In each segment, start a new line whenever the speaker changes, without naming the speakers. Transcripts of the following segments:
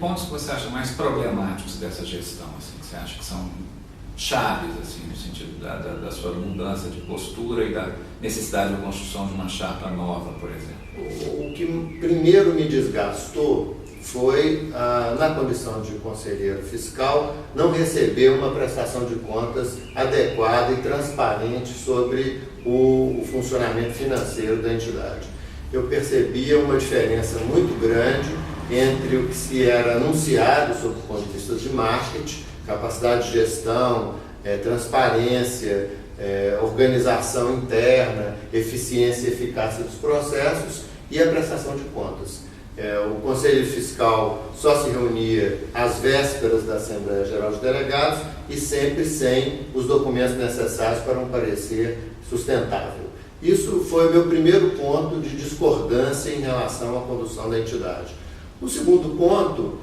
pontos que você acha mais problemáticos dessa gestão, assim, que você acha que são chaves, assim, no sentido da sua mudança de postura e da necessidade de construção de uma chapa nova, por exemplo?
O que primeiro me desgastou foi, na condição de conselheiro fiscal, não receber uma prestação de contas adequada e transparente sobre o funcionamento financeiro da entidade. Eu percebia uma diferença muito grande entre o que se era anunciado sob o ponto de vista de marketing, capacidade de gestão, transparência, organização interna, eficiência e eficácia dos processos e a prestação de contas. O Conselho Fiscal só se reunia às vésperas da Assembleia Geral de Delegados e sempre sem os documentos necessários para um parecer sustentável. Isso foi o meu primeiro ponto de discordância em relação à condução da entidade. O segundo ponto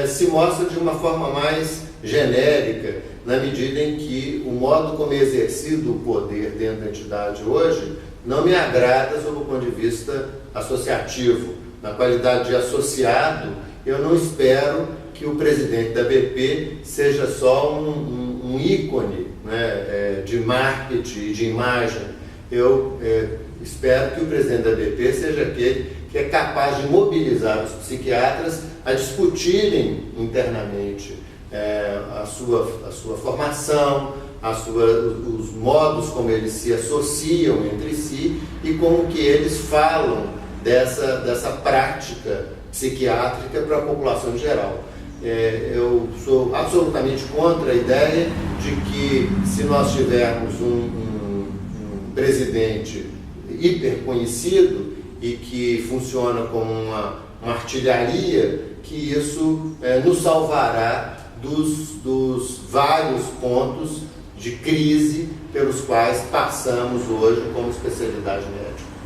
se mostra de uma forma mais genérica, na medida em que o modo como é exercido o poder dentro da entidade hoje não me agrada sob o ponto de vista associativo. Na qualidade de associado, eu não espero que o presidente da BP seja só um ícone, né, de marketing e de imagem. Eu espero que o presidente da BP seja aquele que é capaz de mobilizar os psiquiatras a discutirem internamente a sua formação, os modos como eles se associam entre si e como que eles falam dessa prática psiquiátrica para a população em geral. Eu sou absolutamente contra a ideia de que, se nós tivermos um presidente hiper conhecido e que funciona como uma artilharia, que isso nos salvará dos vários pontos de crise pelos quais passamos hoje como especialidade médica.